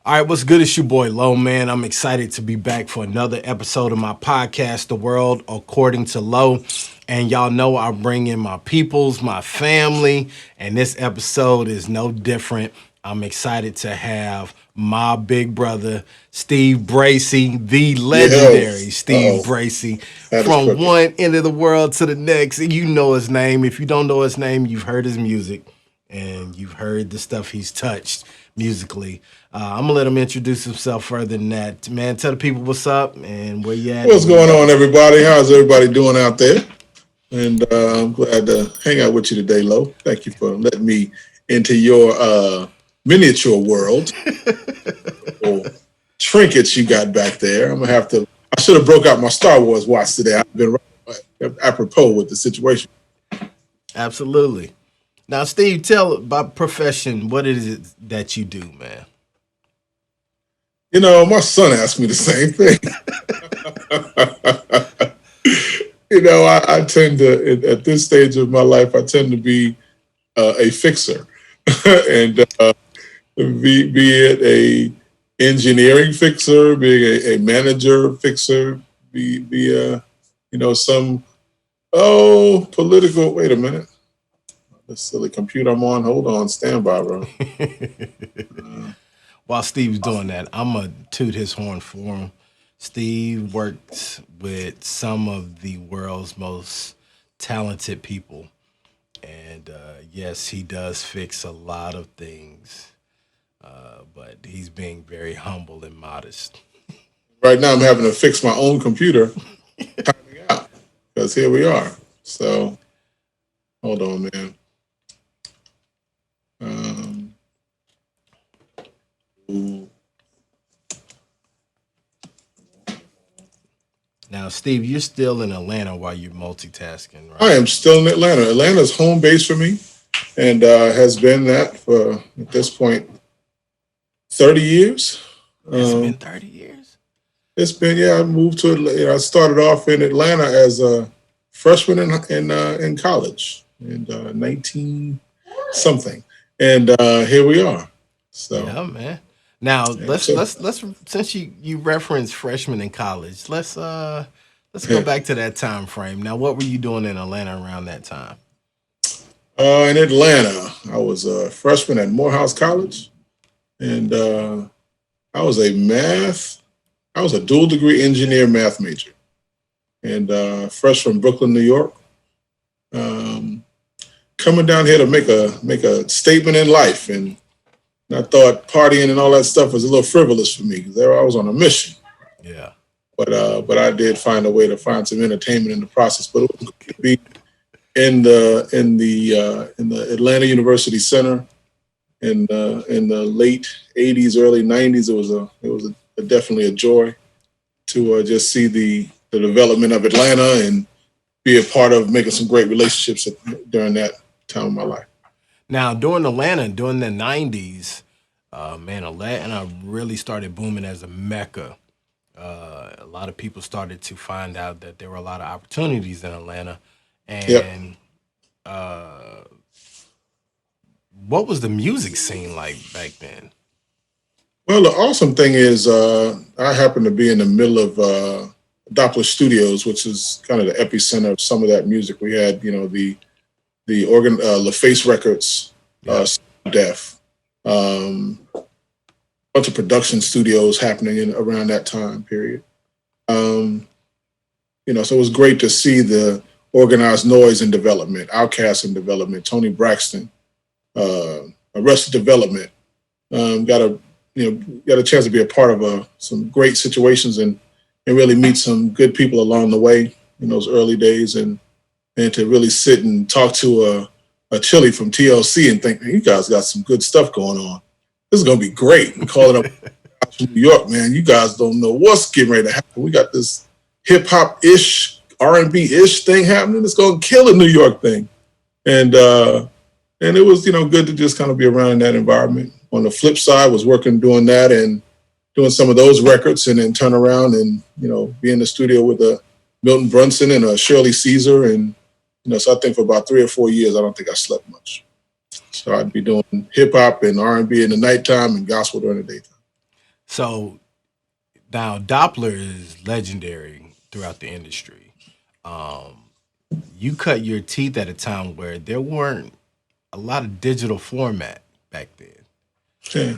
All right, what's good? It's your boy Lo, man. I'm excited to be back for another episode of my podcast, The World According to Lo. And y'all know I bring in my peoples, my family, and this episode is no different. I'm excited to have my big brother, Steve Bracey, the Yo, legendary Steve uh-oh, Bracey, that is from crooked. one end of the world to the next. And you know his name. If you don't know his name, you've heard his music and you've heard the stuff he's touched musically. I'm gonna let him introduce himself further than that. Man, tell the people what's up and where you at What's and where you going on, been. everybody? How's everybody doing out there? And I'm glad to hang out with you today, Lo. Thank you for letting me into your miniature world. Oh, trinkets you got back there. I'm gonna have to. I should have broke out my Star Wars watch today. I've been apropos with the situation. Absolutely. Now, Steve, tell about profession. What is it that you do, man? You know, my son asked me the same thing. I tend to, at this stage of my life, I tend to be a fixer, and be it a engineering fixer, being a manager fixer, be some political. Wait a minute, this silly computer I'm on. Hold on, stand by, bro. While Steve's doing that, I'm gonna toot his horn for him. Steve works with some of the world's most talented people. And yes, he does fix a lot of things, but he's being very humble and modest. Right now, I'm having to fix my own computer, timing out because here we are. So hold on, man. Um, Now, Steve, you're still in Atlanta while you're multitasking, I right? am still in Atlanta. Atlanta's home base for me, and has been that for at this point 30 years. Has it been Um, 30 years? it's been, yeah. I moved to Atlanta. I started off in Atlanta as a freshman in college in 19 something, and here we are. So, Yeah, man. Now yeah, let's since you referenced freshman in college, let's go yeah. back to that time frame. Now, what were you doing in Atlanta around that time? In Atlanta, I was a freshman at Morehouse College, and I was a dual degree engineer math major, and fresh from Brooklyn, New York. Um, Coming down here to make a statement in life, and I thought partying and all that stuff was a little frivolous for me because I was on a mission. Yeah. But I did find a way to find some entertainment in the process. But it was good to be in the Atlanta University Center in the late '80s, early '90s. It was definitely a joy to just see the development of Atlanta and be a part of making some great relationships during that time of my life. Now, during Atlanta, during the 90s, man, Atlanta really started booming as a mecca. A lot of people started to find out that there were a lot of opportunities in Atlanta. Yep. And uh, what was the music scene like back then? Well, the awesome thing is I happen to be in the middle of Doppler Studios, which is kind of the epicenter of some of that music. We had, the organ LaFace Records, Yeah. Def, bunch of production studios happening in around that time period. Um, so it was great to see the organized noise in development, Outkast in development, Tony Braxton, uh, Arrested Development. Got a chance to be a part of some great situations and really meet some good people along the way in those early days, and to really sit and talk to a Chili from TLC and think, man, you guys got some good stuff going on. This is gonna be great. And calling up from New York, man, you guys don't know what's getting ready to happen. We got this hip hop ish, R&B ish thing happening. It's gonna kill a New York thing, and it was good to just kind of be around in that environment. On the flip side, was working doing that and doing some of those records, and then turn around and be in the studio with a Milton Brunson and a Shirley Caesar, and so I think for about 3 or 4 years, I don't think I slept much. So I'd be doing hip hop and R&B in the nighttime and gospel during the daytime. So now Doppler is legendary throughout the industry. You cut your teeth at a time where there weren't a lot of digital format back then. Yeah.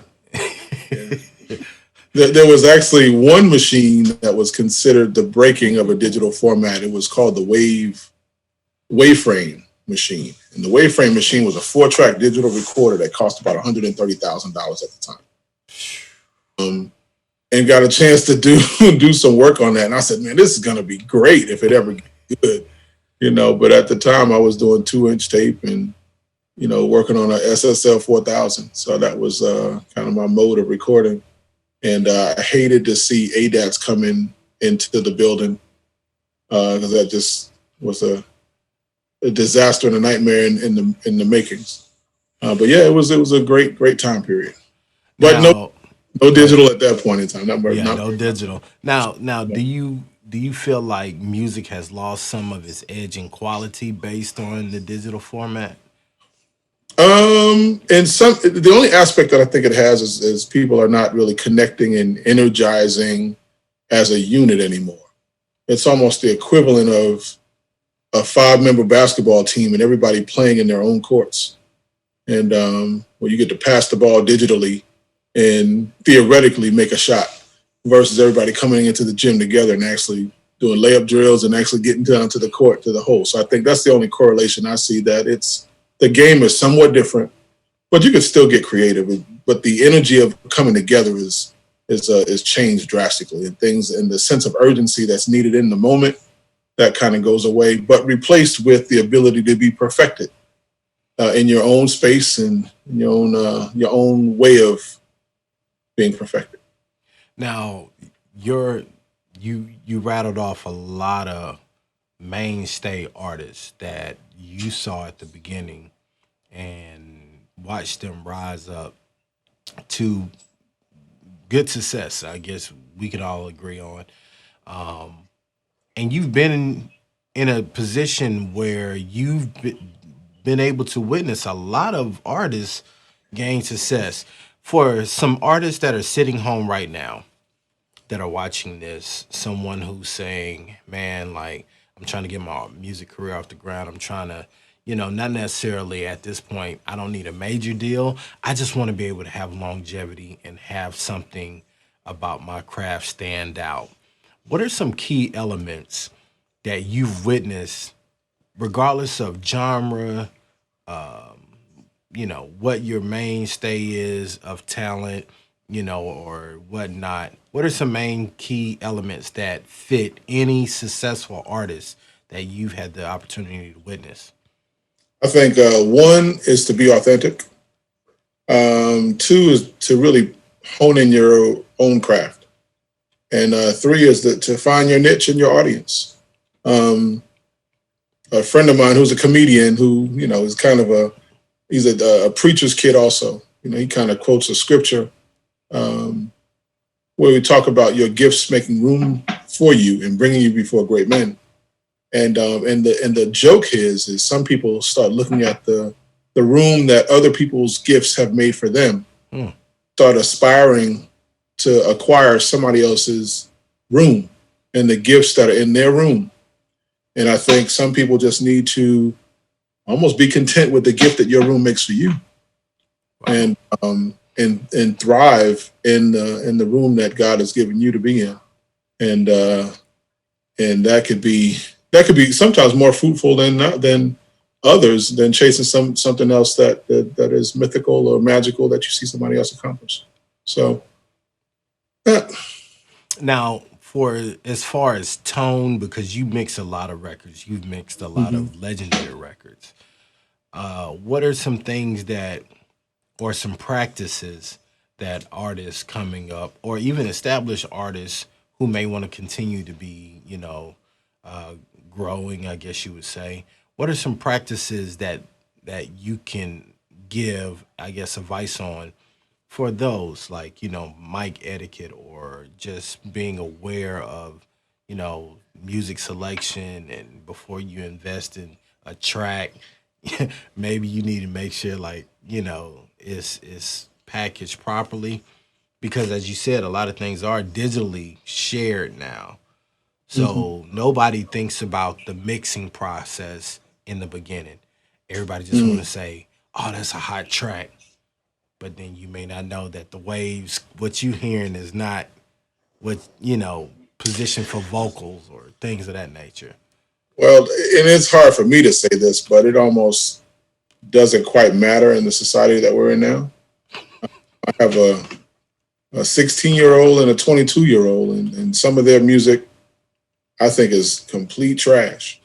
There was actually one machine that was considered the breaking of a digital format. It was called the Waveframe machine. And the Waveframe machine was a 4-track digital recorder that cost about $130,000 at the time. And got a chance to do some work on that. And I said, man, this is going to be great if it ever gets good, but at the time I was doing 2-inch tape and, working on a SSL 4000. So that was kind of my mode of recording. And I hated to see ADATs coming into the building because that just was a disaster and a nightmare in the makings. But yeah, it was a great time period. But no digital at that point in time. No digital. Now, do you feel like music has lost some of its edge and quality based on the digital format? And the only aspect that I think it has is people are not really connecting and energizing as a unit anymore. It's almost the equivalent of a 5-member basketball team and everybody playing in their own courts. And where you get to pass the ball digitally and theoretically make a shot versus everybody coming into the gym together and actually doing layup drills and actually getting down to the court, to the hole. So I think that's the only correlation I see, that the game is somewhat different, but you can still get creative. But the energy of coming together is changed drastically, and things and the sense of urgency that's needed in the moment, that kind of goes away, but replaced with the ability to be perfected in your own space and in your own way of being perfected. Now, you rattled off a lot of mainstay artists that you saw at the beginning and watched them rise up to good success, I guess we could all agree on. And you've been in a position where you've been able to witness a lot of artists gain success. For some artists that are sitting home right now that are watching this, someone who's saying, man, like, I'm trying to get my music career off the ground. I'm trying to, not necessarily at this point, I don't need a major deal. I just want to be able to have longevity and have something about my craft stand out. What are some key elements that you've witnessed, regardless of genre, what your mainstay is of talent, or whatnot? What are some main key elements that fit any successful artist that you've had the opportunity to witness? I think one is to be authentic. Two is to really hone in your own craft. And three is to find your niche and your audience. A friend of mine who's a comedian who, is kind of he's a preacher's kid also. He kind of quotes a scripture where we talk about your gifts making room for you and bringing you before great men. And the joke is some people start looking at the room that other people's gifts have made for them, start aspiring to acquire somebody else's room and the gifts that are in their room. And I think some people just need to almost be content with the gift that your room makes for you. Wow. And thrive in the room that God has given you to be in. And that could be sometimes more fruitful than others, than chasing something else that is mythical or magical that you see somebody else accomplish. So now, for as far as tone, because you mix a lot of records, you've mixed a lot of legendary records. What are some things or some practices that artists coming up, or even established artists who may want to continue to be, growing, I guess you would say, what are some practices that you can give, I guess, advice on for those, like, mic etiquette, or just being aware of, music selection, and before you invest in a track, maybe you need to make sure, like, it's packaged properly, because as you said, a lot of things are digitally shared now. So nobody thinks about the mixing process in the beginning. Everybody just want to say, "Oh, that's a hot track," but then you may not know that the waves, what you hearing, is not what positioned for vocals or things of that nature. Well, and it's hard for me to say this, but it almost doesn't quite matter in the society that we're in now. I have a 16-year-old and a 22-year-old, and some of their music I think is complete trash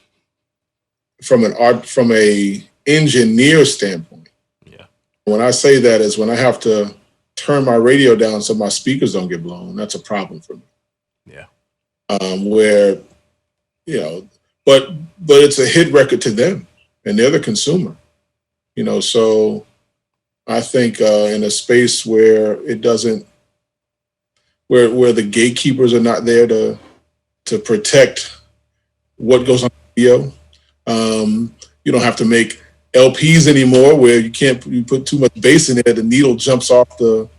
from a engineer standpoint. Yeah. When I say that is when I have to turn my radio down so my speakers don't get blown. That's a problem for me. Yeah. Where, but it's a hit record to them, and they're the consumer. So I think in a space where it doesn't, where the gatekeepers are not there to protect what goes on radio. You don't have to make LPs anymore where you put too much bass in there, the needle jumps off the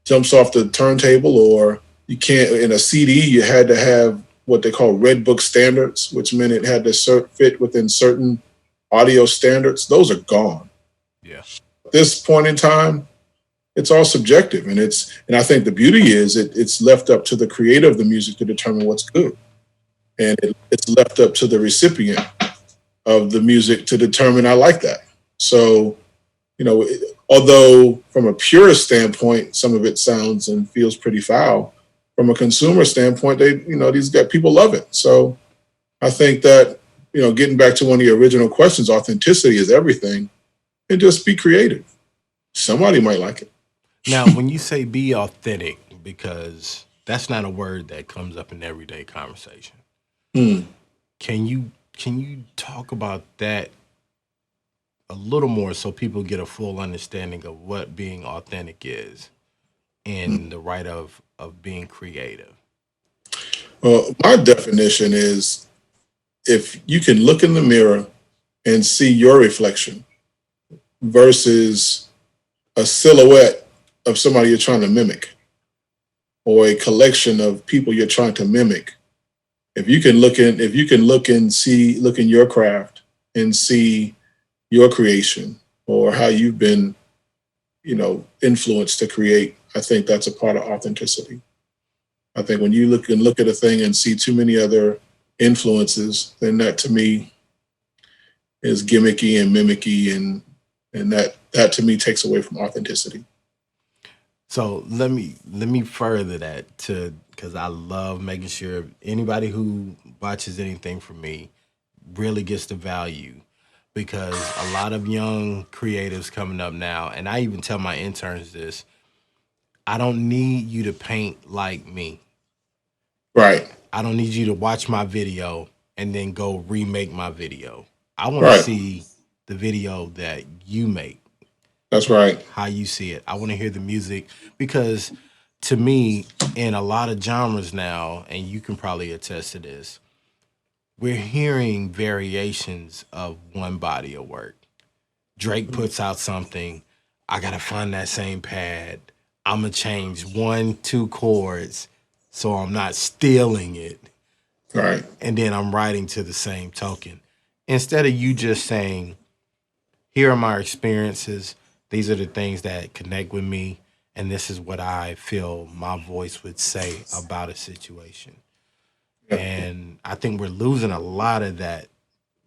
turntable, or you can't. In a CD, you had to have what they call Red Book standards, which meant it had to fit within certain audio standards. Those are gone. Yeah. At this point in time, it's all subjective, and I think the beauty is it's left up to the creator of the music to determine what's good. And it's left up to the recipient of the music to determine, I like that. So, although from a purist standpoint, some of it sounds and feels pretty foul, from a consumer standpoint, people love it. So I think that, getting back to one of the original questions, authenticity is everything, and just be creative. Somebody might like it. Now, when you say be authentic, because that's not a word that comes up in everyday conversation. Can you talk about that a little more so people get a full understanding of what being authentic is and the right of being creative? Well, my definition is if you can look in the mirror and see your reflection versus a silhouette of somebody you're trying to mimic or a collection of people you're trying to mimic. If you can look in your craft and see your creation or how you've been, influenced to create, I think that's a part of authenticity. I think when you look at a thing and see too many other influences, then that to me is gimmicky and mimicky, and that to me takes away from authenticity. So let me further that because I love making sure anybody who watches anything from me really gets the value, because a lot of young creatives coming up now, and I even tell my interns this, I don't need you to paint like me. Right. I don't need you to watch my video and then go remake my video. I want to see the video that you make. That's right. How you see it. I want to hear the music, because to me, in a lot of genres now, and you can probably attest to this, we're hearing variations of one body of work. Drake puts out something, I got to find that same pad. I'm going to change 1-2 chords so I'm not stealing it. Right. And then I'm writing to the same token. Instead of you just saying, here are my experiences, these are the things that connect with me, and this is what I feel my voice would say about a situation. Yeah. And I think we're losing a lot of that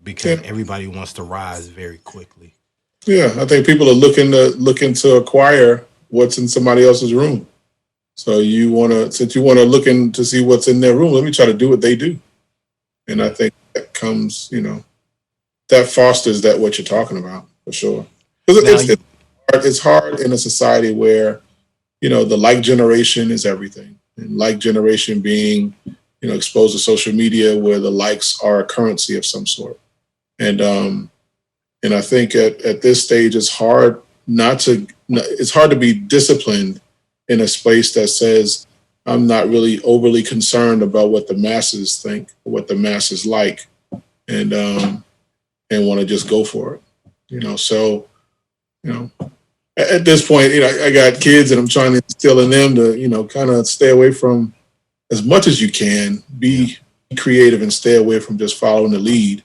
because everybody wants to rise very quickly. Yeah, I think people are looking to acquire what's in somebody else's room. So since you want to look in to see what's in their room, let me try to do what they do. And I think that comes, that fosters that what you're talking about for sure. It's hard in a society where, the like generation is everything, and like generation being, exposed to social media where the likes are a currency of some sort. And I think at this stage, it's hard to be disciplined in a space that says, I'm not really overly concerned about what the masses think, or what the masses like, and want to just go for it. So, at this point, I got kids and I'm trying to instill in them to, kind of stay away from as much as you can, be creative and stay away from just following the lead.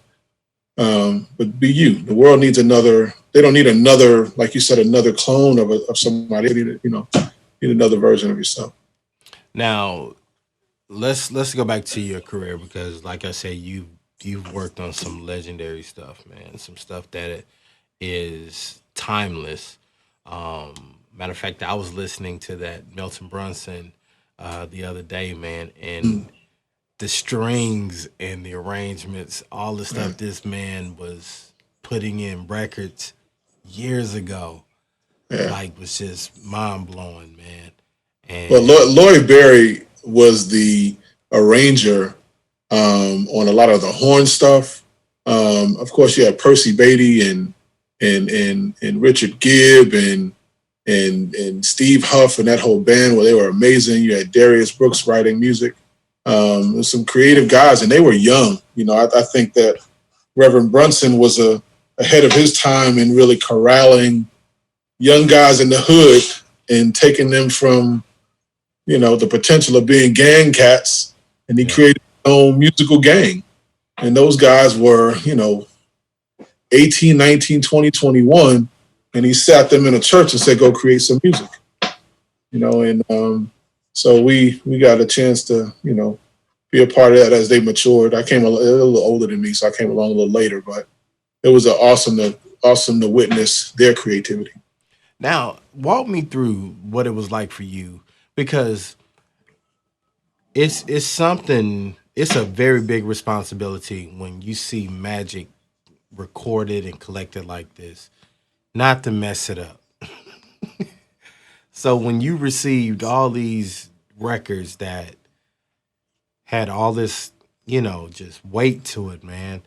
But be you. The world needs they don't need another, like you said, another clone of somebody. They need, need another version of yourself. Now, let's go back to your career because, like I said, you've worked on some legendary stuff, man. Some stuff that is timeless. Matter of fact, I was listening to that Milton Brunson the other day, man, and the strings and the arrangements, all the stuff this man was putting in records years ago, like was just mind blowing, man. And well, Lloyd Berry was the arranger on a lot of the horn stuff. Of course, you had Percy Beatty and Richard Gibb and Steve Huff and that whole band where they were amazing. You had Darius Brooks writing music. There's some creative guys, and they were young. I think that Reverend Brunson was ahead of his time in really corralling young guys in the hood and taking them from, the potential of being gang cats, and he created his own musical gang. And those guys were, 18, 19, 20, 21, and he sat them in a church and said, go create some music. So we got a chance to, be a part of that as they matured. I came a little older than me, so I came along a little later, but it was awesome to witness their creativity. now, walk me through what it was like for you because it's something. It's a very big responsibility when you see magic recorded and collected like this, not to mess it up. So when you received all these records that had all this, just weight to it, man,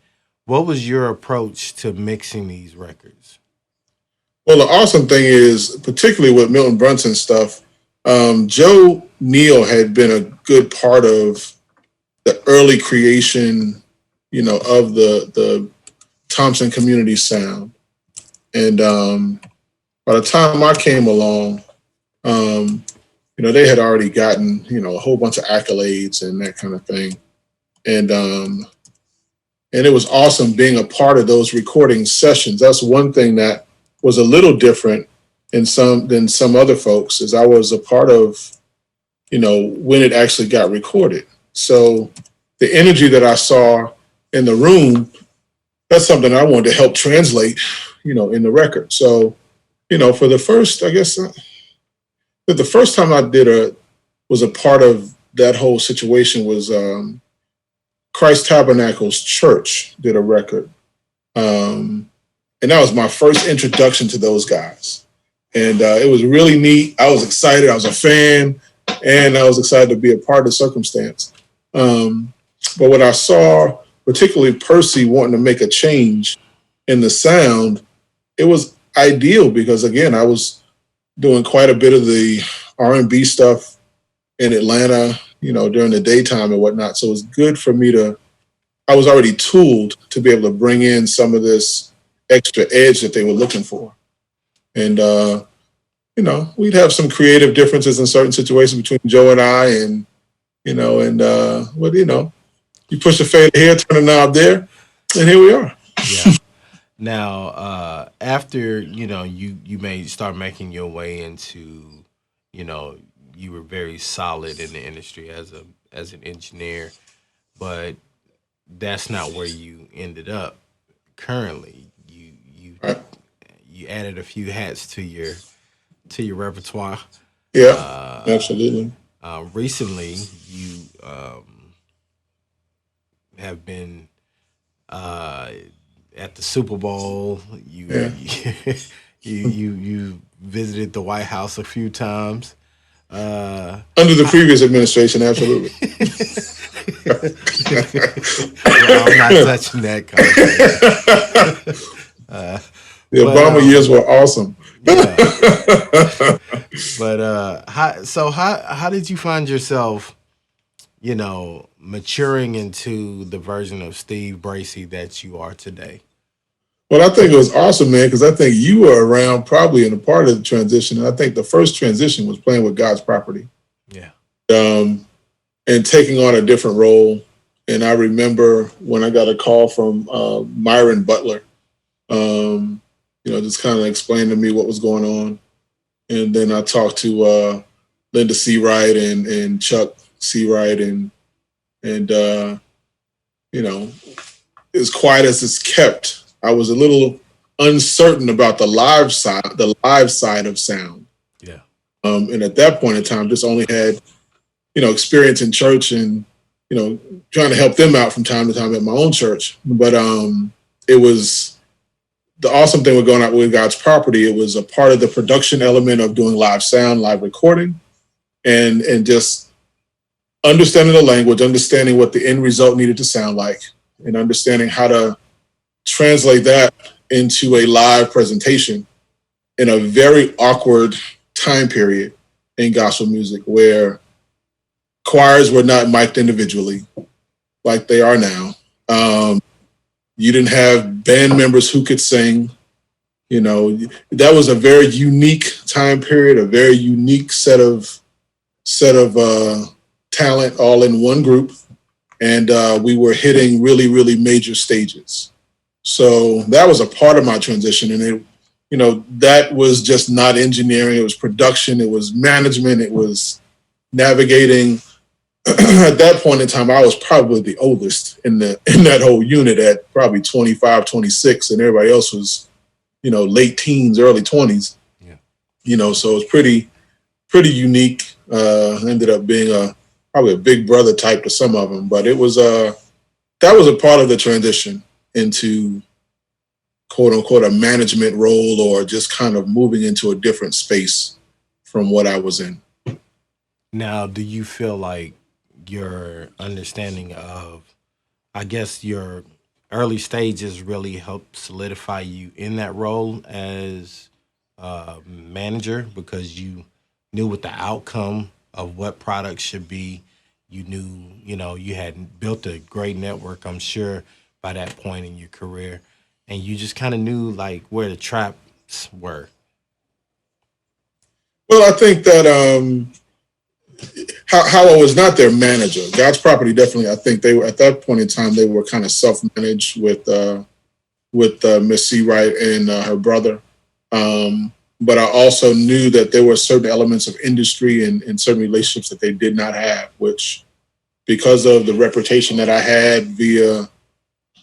what was your approach to mixing these records? Well, the awesome thing is, particularly with Milton Brunson stuff, Joe Neal had been a good part of the early creation, of the Thompson community sound. And by the time I came along, they had already gotten, a whole bunch of accolades and that kind of thing. And it was awesome being a part of those recording sessions. That's one thing that was a little different than some other folks, is I was a part of, when it actually got recorded. So the energy that I saw in the room, that's something I wanted to help translate, in the record. So, for the first, I guess, the first time I was a part of that whole situation was Christ Tabernacles Church did a record. And that was my first introduction to those guys. And it was really neat. I was excited. I was a fan, and I was excited to be a part of the circumstance. But what I saw, particularly Percy wanting to make a change in the sound, it was ideal because, again, I was doing quite a bit of the R&B stuff in Atlanta, during the daytime and whatnot. So it was good for me I was already tooled to be able to bring in some of this extra edge that they were looking for. And, we'd have some creative differences in certain situations between Joe and I, and, you push the fader here, turn the knob there, and here we are. Yeah. Now, after you may start making your way into, you were very solid in the industry as an engineer, but that's not where you ended up. Currently, you added a few hats to your repertoire. Yeah, absolutely. Recently, you have been at the Super Bowl. You you visited the White House a few times. Under the previous administration, absolutely. Well, I'm not touching that conversation. The Obama years were awesome. Yeah. But how did you find yourself, maturing into the version of Steve Bracey that you are today? Well, I think it was awesome, man, because I think you were around probably in a part of the transition. And I think the first transition was playing with God's property. Yeah. And taking on a different role. And I remember when I got a call from Myron Butler, just kind of explained to me what was going on. And then I talked to Linda Seawright and Chuck Seawright, and as quiet as it's kept, I was a little uncertain about the live side of sound. Yeah. And at that point in time, just only had, experience in church and, trying to help them out from time to time at my own church. But it was the awesome thing with going out with God's property. It was a part of the production element of doing live sound, live recording, and just understanding the language, understanding what the end result needed to sound like, and understanding how to translate that into a live presentation in a very awkward time period in gospel music where choirs were not mic'd individually like they are now. You didn't have band members who could sing. That was a very unique time period, a very unique set of talent all in one group. And we were hitting really, really major stages. So that was a part of my transition. And that was just not engineering. It was production. It was management. It was navigating. At that point in time, I was probably the oldest in that whole unit at probably 25, 26, and everybody else was, late teens, early 20s. Yeah. So it was pretty unique. Ended up being probably a big brother type to some of them, but it was that was a part of the transition into quote unquote a management role, or just kind of moving into a different space from what I was in. Now, do you feel like your understanding of, I guess, your early stages really helped solidify you in that role as manager, because you knew what the outcome of what products should be? You knew, you had built a great network, I'm sure, by that point in your career, and you just kind of knew like where the traps were. Well, I think that how I was not their manager. God's property, definitely. I think they were at that point in time. They were kind of self-managed with Miss Seawright and her brother. But I also knew that there were certain elements of industry and certain relationships that they did not have, which, because of the reputation that I had via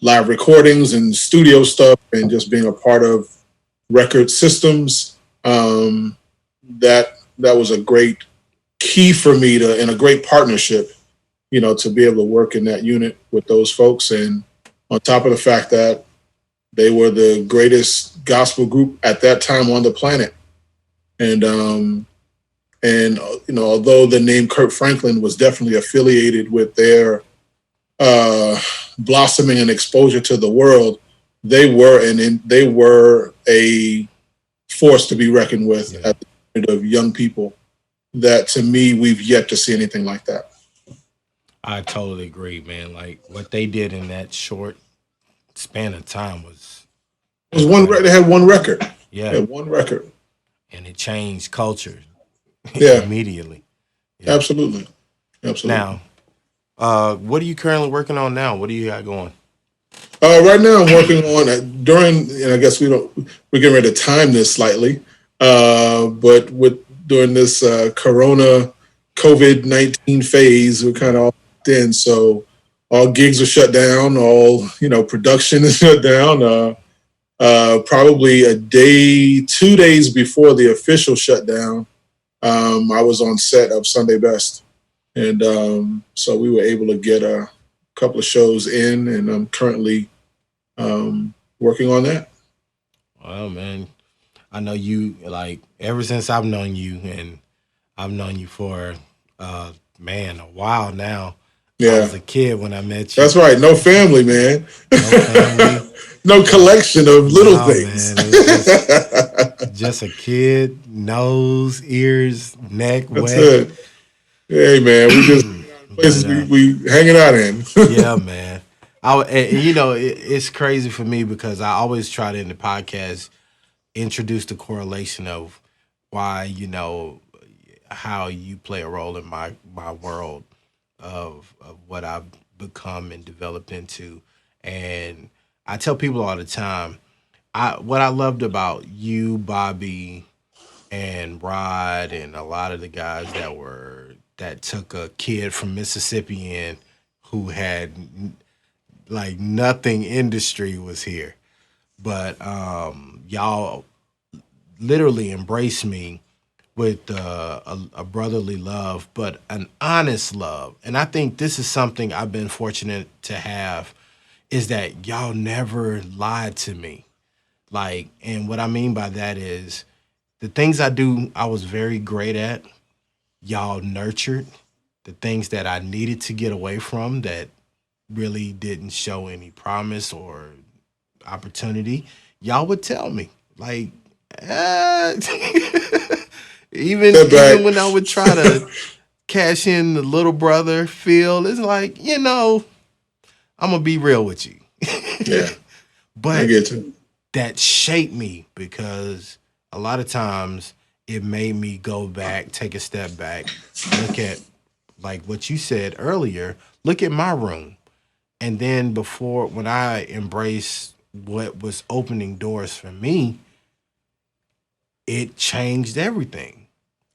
live recordings and studio stuff and just being a part of record systems, that was a great key for me and a great partnership, to be able to work in that unit with those folks. And on top of the fact that they were the greatest gospel group at that time on the planet. And although the name Kirk Franklin was definitely affiliated with their blossoming and exposure to the world, they were a force to be reckoned with. Yeah. At the point of young people that, to me, we've yet to see anything like that. I totally agree, man. Like what they did in that short span of time was one. They had one record. Yeah, they had one record, and it changed culture. Yeah, immediately. Yeah. Absolutely. Now, what are you currently working on now? What do you got going? Right now, I'm working on I guess we're getting ready to time this slightly, but during this Corona COVID-19 phase, we're kind of all in. So all gigs are shut down. All production is shut down. Probably 2 days before the official shutdown, I was on set of Sunday Best, and so we were able to get a couple of shows in, and I'm currently working on that. Well, man, I know you, like, ever since I've known you, and I've known you for a while now. Yeah. I was a kid when I met you. That's right. No family, man. No family. No collection of little things. Man, it was just a kid, nose, ears, neck, That's wet. It. Hey, man, we just places we hanging out in. Yeah, man. It's crazy for me because I always try to in the podcast introduce the correlation of why how you play a role in my world of what I've become and developed into. And I tell people all the time, what I loved about you, Bobby, and Rod, and a lot of the guys that took a kid from Mississippi in who had like nothing industry was here, but y'all literally embraced me with a brotherly love, but an honest love. And I think this is something I've been fortunate to have is that y'all never lied to me. Like, and what I mean by that is the things I do, I was very great at. Y'all nurtured the things that I needed to get away from that really didn't show any promise or opportunity. Y'all would tell me, like, uh, even when I would try to cash in the little brother feel, it's like, I'm gonna be real with you. Yeah, But I get you. that shaped me because a lot of times it made me go back, take a step back, look at like what you said earlier, look at my room. And then when I embraced what was opening doors for me, it changed everything.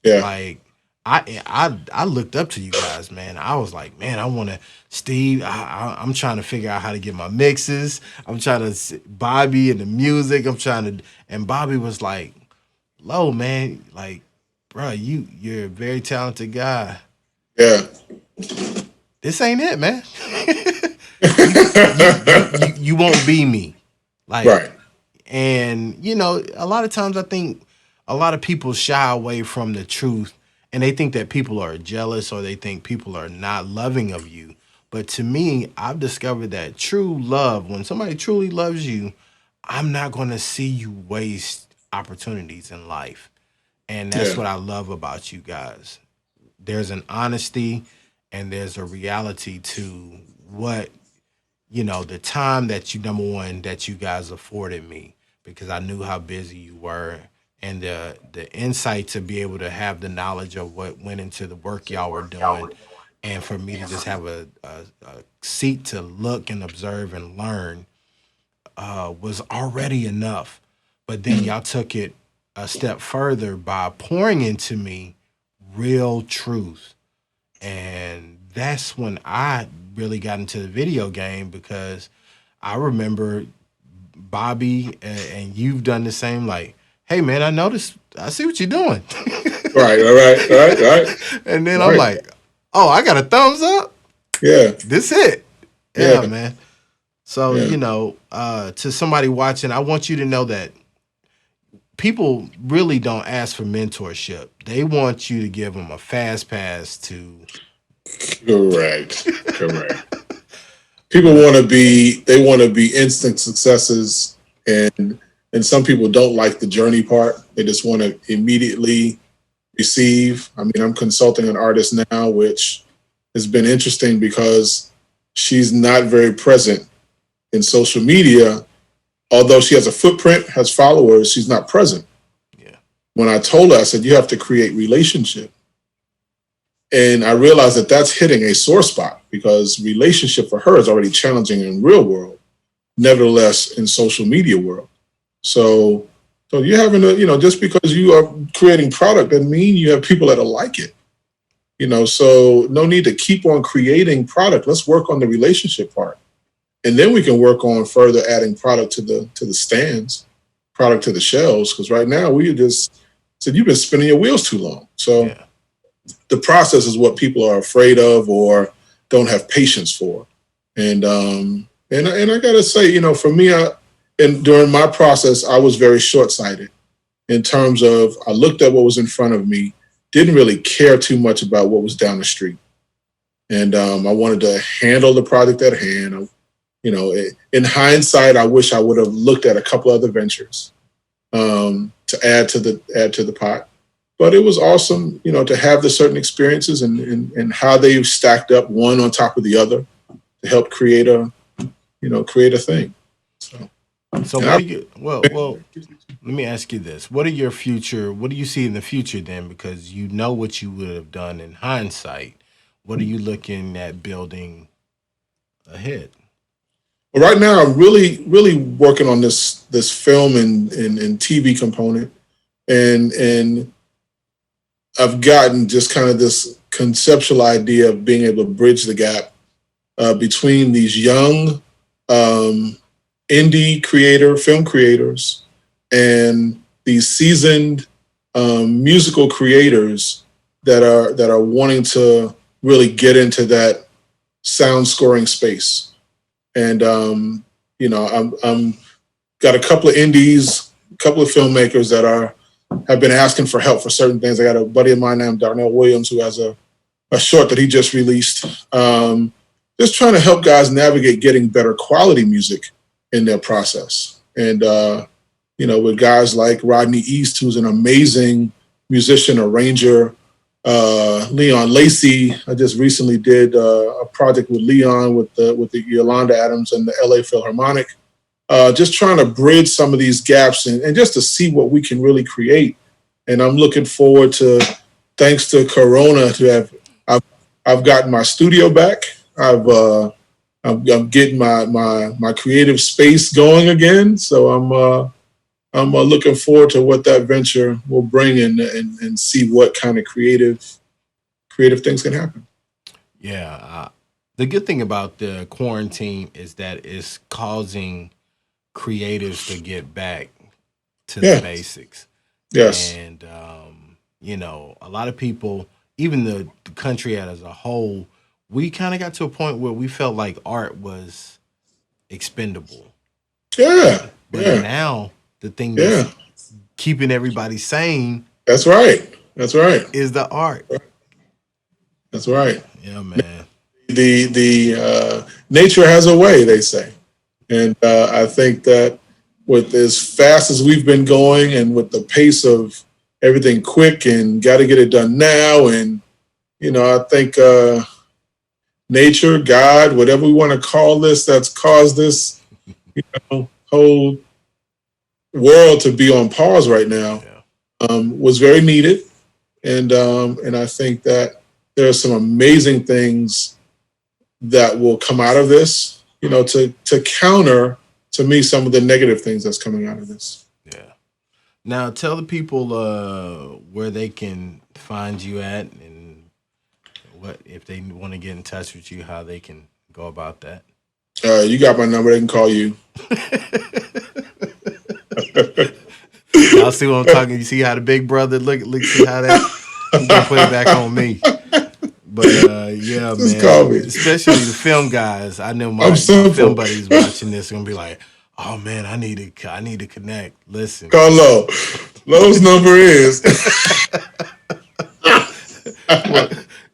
Yeah, Like I looked up to you guys, man. I was like, man, I want to Steve. I'm trying to figure out how to get my mixes. I'm trying to Bobby and the music. And Bobby was like, "Low, man, like, bro, you're a very talented guy. yeah. This ain't it, man. You won't be me, like." Right. And a lot of times I think a lot of people shy away from the truth and they think that people are jealous or they think people are not loving of you. But to me, I've discovered that true love, when somebody truly loves you, I'm not going to see you waste opportunities in life. And that's Yeah, what I love about you guys. There's an honesty and there's a reality to what the time that number one, that you guys afforded me because I knew how busy you were and the insight to be able to have the knowledge of what went into the work y'all were doing and for me to just have a seat to look and observe and learn was already enough. But then y'all took it a step further by pouring into me real truth. And that's when I really got into the video game because I remember Bobby and you've done the same. Like, hey man, I see what you're doing. right. All right. All right. All right. And then All I'm right. like, oh, I got a thumbs up. Yeah, This it. Yeah, yeah, man. So, yeah, to somebody watching, I want you to know that people really don't ask for mentorship. They want you to give them a fast pass to. correct, correct. People want to be, they want to be instant successes, and some people don't like the journey part. They just want to immediately receive. I mean, I'm consulting an artist now, which has been interesting because she's not very present in social media. Although she has a footprint, has followers, she's not present. Yeah. When I told her, I said, you have to create relationship. And I realized that that's hitting a sore spot because relationship for her is already challenging in real world, nevertheless in social media world. So you're having just because you are creating product doesn't mean you have people that'll like it. So no need to keep on creating product. Let's work on the relationship part. And then we can work on further adding product to the stands, product to the shelves. Because right now we just said you've been spinning your wheels too long. So Yeah. the process is what people are afraid of or don't have patience for. And I gotta say, for me, and during my process, I was very short-sighted in terms of I looked at what was in front of me, didn't really care too much about what was down the street, and I wanted to handle the project at hand. In hindsight, I wish I would have looked at a couple other ventures to add to the pot. But it was awesome, to have the certain experiences and how they've stacked up one on top of the other to help create a create a thing. So what do you, well, let me ask you this. What do you see in the future then? Because you know what you would have done in hindsight. What are you looking at building ahead? Well, right now, I'm really, really working on this film and TV component, and I've gotten just kind of this conceptual idea of being able to bridge the gap between these young indie film creators and these seasoned musical creators that are wanting to really get into that sound scoring space. And I'm got a couple of indies, a couple of filmmakers that have been asking for help for certain things. I got a buddy of mine named Darnell Williams who has a short that he just released. Just trying to help guys navigate getting better quality music in their process. And with guys like Rodney East, who's an amazing musician, arranger, Leon Lacey. I just recently did a project with Leon with the Yolanda Adams and the LA Philharmonic. Just trying to bridge some of these gaps and just to see what we can really create. And I'm looking forward to, thanks to Corona, I've gotten my studio back. I'm getting my creative space going again. So I'm looking forward to what that venture will bring and see what kind of creative things can happen. Yeah. The good thing about the quarantine is that it's causing creatives to get back to the basics. Yes. And, a lot of people, even the country as a whole, we kind of got to a point where we felt like art was expendable. Yeah. But now the thing that's keeping everybody sane. That's right. Is the art. That's right. Yeah, man. The nature has a way, they say. And I think that with as fast as we've been going and with the pace of everything quick and got to get it done now. And, I think nature, God, whatever we want to call this, that's caused this whole world to be on pause right now, was very needed. And I think that there are some amazing things that will come out of this, to counter, to me, some of the negative things that's coming out of this. Yeah. Now, tell the people where they can find you at, and what if they want to get in touch with you, how they can go about that. You got my number. They can call you. Y'all see what I'm talking? You see how the big brother look see how that I'm gonna put it back on me. But yeah, just man. Call me. Especially the film guys. I know my film buddies watching this are gonna be like, oh man, I need to connect. Listen. Call Lo. Lo's number is well,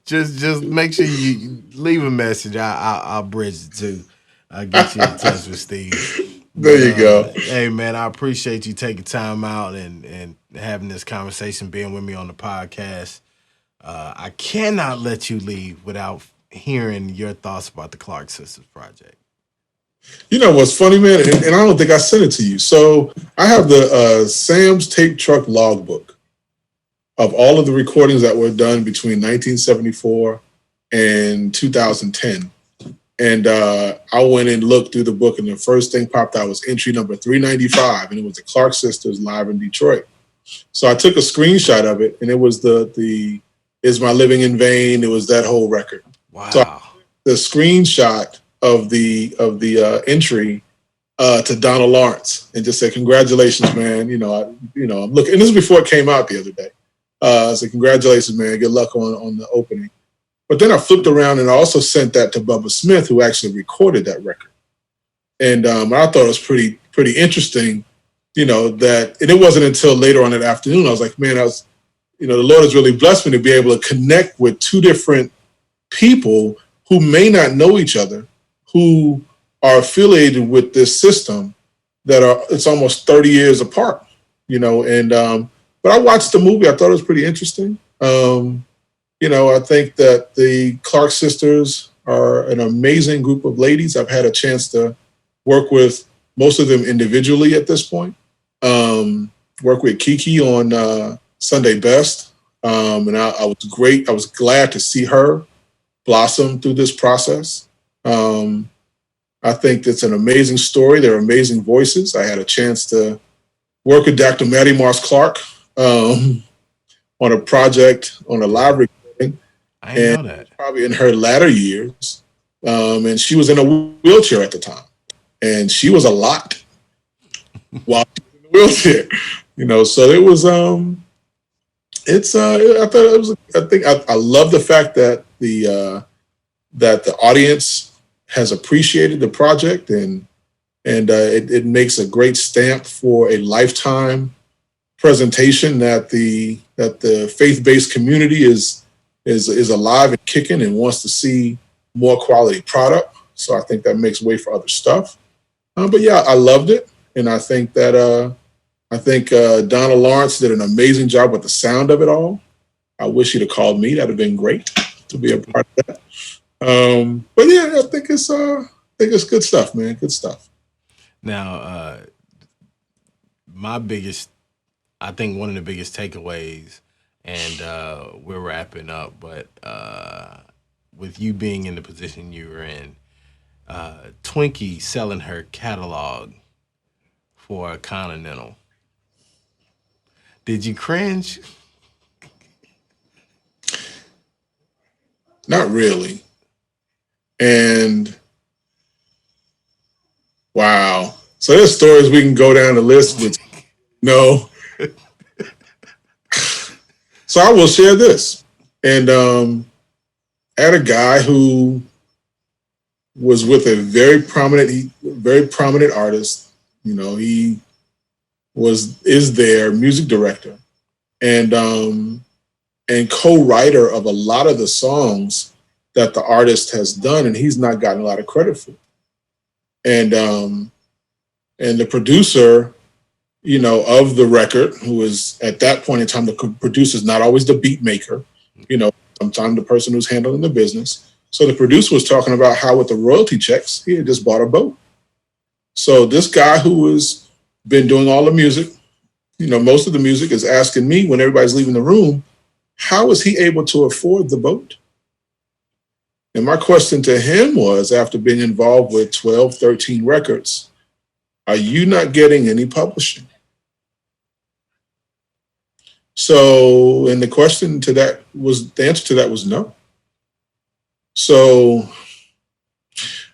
just make sure you leave a message. I'll bridge it too. I'll get you in touch with Steve. There you go. Hey man, I appreciate you taking time out and having this conversation, being with me on the podcast. I cannot let you leave without hearing your thoughts about the Clark Sisters project. You know what's funny, man, and I don't think I sent it to you. So I have the Sam's Tape Truck logbook of all of the recordings that were done between 1974 and 2010. And I went and looked through the book, and the first thing popped out was entry number 395, and it was the Clark Sisters live in Detroit. So I took a screenshot of it, and it was the Is My Living in Vain? It was that whole record. Wow. So the screenshot of the entry to Donald Lawrence and just said, congratulations, man. I'm looking, and this is before it came out the other day. I said, congratulations, man. Good luck on the opening. But then I flipped around and I also sent that to Bubba Smith, who actually recorded that record. And I thought it was pretty interesting, that, and it wasn't until later on that afternoon, I was like, man, the Lord has really blessed me to be able to connect with two different people who may not know each other, who are affiliated with this system it's almost 30 years apart, but I watched the movie. I thought it was pretty interesting. I think that the Clark Sisters are an amazing group of ladies. I've had a chance to work with most of them individually at this point. Work with Kiki on Sunday Best. And I was great. I was glad to see her blossom through this process. I think it's an amazing story. They're amazing voices. I had a chance to work with Dr. Maddie Morse-Clark on a project, on a live recording. I didn't know that. Probably in her latter years. And she was in a wheelchair at the time. And she was a lot while she was in the wheelchair. You know, so it was, I thought it was, I love the fact that the audience has appreciated the project, and it makes a great stamp for a lifetime presentation that the faith-based community is alive and kicking and wants to see more quality product. So I think that makes way for other stuff. But yeah, I loved it, and I think that Donna Lawrence did an amazing job with the sound of it all. I wish he'd have called me. That'd have been great to be a part of that. But yeah, I think it's good stuff, man. Good stuff. Now, I think one of the biggest takeaways, and we're wrapping up, but with you being in the position you were in, Twinkie selling her catalog for a Continental. Did you cringe? Not really. And wow. So there's stories we can go down the list with. No. So I will share this. And had a guy who was with a very prominent artist. You know, he is their music director and co-writer of a lot of the songs that the artist has done, and he's not gotten a lot of credit for. And the producer, you know, of the record, who is at that point in time, the producer is not always the beat maker, you know, sometimes the person who's handling the business. So the producer was talking about how with the royalty checks, he had just bought a boat. So this guy who has been doing all the music, you know, most of the music, is asking me when everybody's leaving the room, how is he able to afford the boat? And my question to him was, after being involved with 12, 13 records, are you not getting any publishing? So, and the answer to that was no. So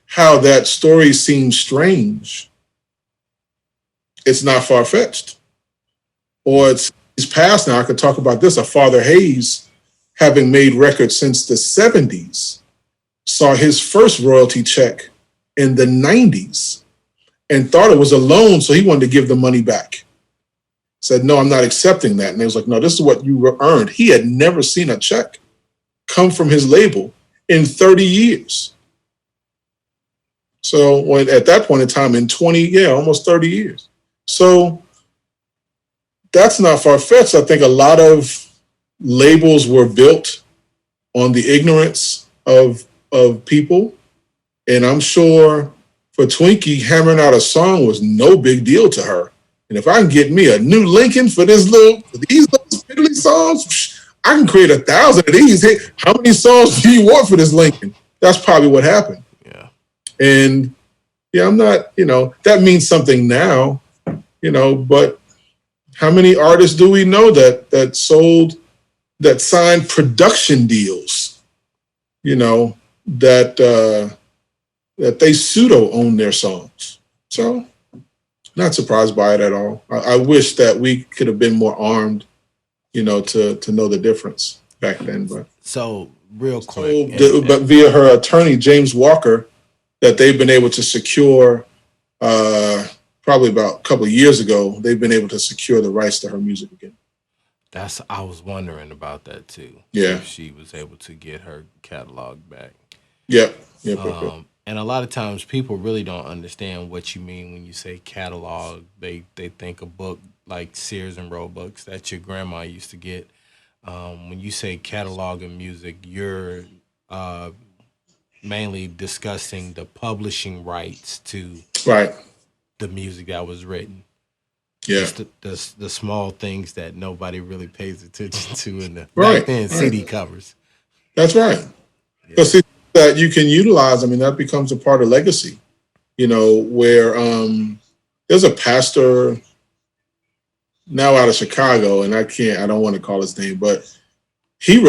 how that story seems strange, it's not far-fetched. Or it's past now. I could talk about this. A Father Hayes, having made records since the 70s, saw his first royalty check in the 90s and thought it was a loan, so he wanted to give the money back. Said, no, I'm not accepting that. And they was like, no, this is what you earned. He had never seen a check come from his label in 30 years. So at that point in time, in almost 30 years. So that's not far-fetched. I think a lot of labels were built on the ignorance of people. And I'm sure for Twinkie, hammering out a song was no big deal to her. And if I can get me a new Lincoln for these little fiddly songs, I can create 1,000 of these. Hey, how many songs do you want for this Lincoln? That's probably what happened. Yeah. And yeah, I'm not, that means something now, but how many artists do we know that signed production deals, that they pseudo own their songs? So not surprised by it at all. I wish that we could have been more armed, to know the difference back then. But so real quick, but via her attorney, James Walker, that they've been able to secure, probably about a couple of years ago, they've been able to secure the rights to her music again. I was wondering about that too. Yeah. If she was able to get her catalog back. Yeah. And a lot of times people really don't understand what you mean when you say catalog. They think a book like Sears and Roebuck's that your grandma used to get. When you say catalog of music, you're mainly discussing the publishing rights to Right. the music that was written. Yeah. Just the small things that nobody really pays attention to in the Right. back then CD covers. That's right. Because that you can utilize, I mean, that becomes a part of legacy, you know, where there's a pastor now out of Chicago, and I don't want to call his name, but he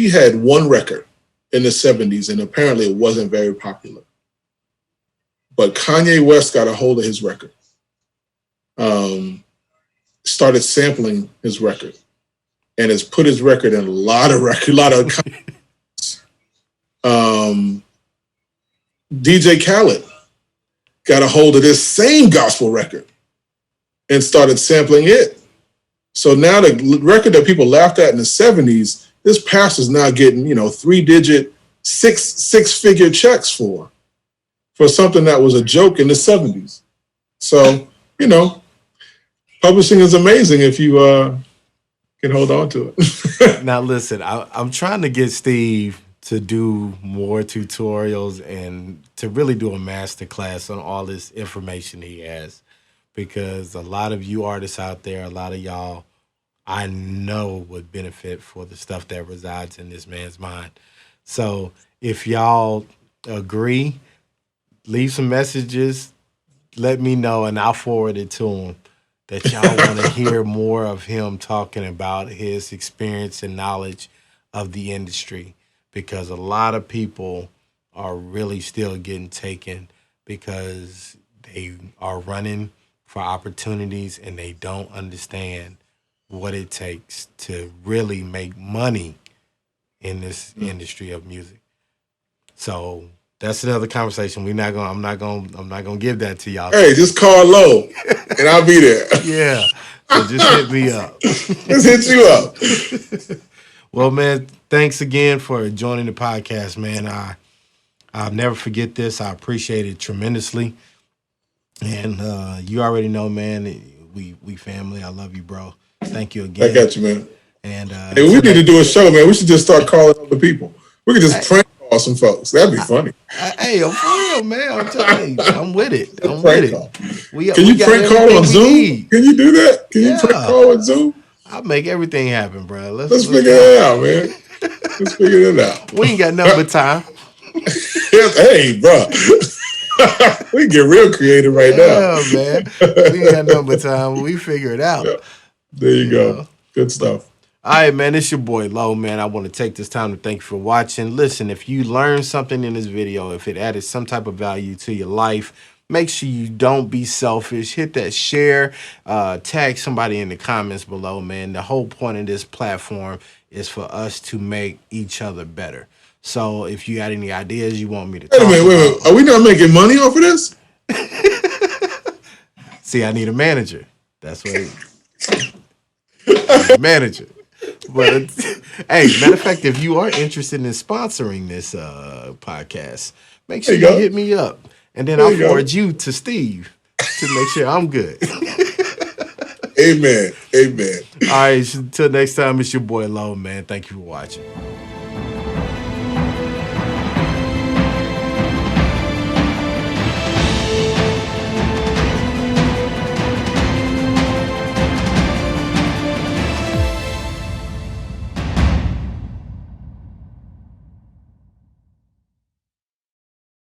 had one record in the 70s, and apparently it wasn't very popular. But Kanye West got a hold of his record, started sampling his record, and has put his record in a lot of DJ Khaled got a hold of this same gospel record and started sampling it. So now the record that people laughed at in the 70s, this pastor's now getting, 3-digit, six-figure checks for something that was a joke in the 70s. So, publishing is amazing if you can hold on to it. Now, listen, I'm trying to get Steve to do more tutorials and to really do a master class on all this information he has, because a lot of you artists out there, a lot of y'all, I know would benefit for the stuff that resides in this man's mind. So if y'all agree, leave some messages, let me know, and I'll forward it to him, that y'all want to hear more of him talking about his experience and knowledge of the industry, because a lot of people are really still getting taken because they are running for opportunities and they don't understand what it takes to really make money in this industry of music. So that's another conversation. I'm not gonna give that to y'all. Hey, just call low and I'll be there. Yeah. So just hit me up. Just hit you up. Well, man, thanks again for joining the podcast, man. I'll never forget this. I appreciate it tremendously. And you already know, man, we family. I love you, bro. Thank you again. I got you, man. And hey, we need to do a show, man. We should just start calling other people. We could just prank call some folks. That'd be funny. Hey, I'm for real, man. I'm telling you, I'm with it. I'm with it. Can you prank call on Zoom? Can you do that? Can you prank call on Zoom? I'll make everything happen, bro. Let's figure it out, man. Let's figure it out. We ain't got nothing but time. Hey, bro. We get real creative right now. Yeah, man. We ain't got nothing but time. We figure it out. Yeah. There you go. Good stuff. All right, man. It's your boy Lo, man. I want to take this time to thank you for watching. Listen, if you learned something in this video, if it added some type of value to your life, make sure you don't be selfish. Hit that share. Tag somebody in the comments below, man. The whole point of this platform is for us to make each other better. So if you got any ideas you want me to talk about. Wait a minute. Are we not making money off of this? See, I need a manager. That's what manager. But hey, matter of fact, if you are interested in sponsoring this podcast, make sure you hit me up. And then I'll forward you to Steve to make sure I'm good. Amen. Amen. All right. Until next time, it's your boy Lo, man. Thank you for watching.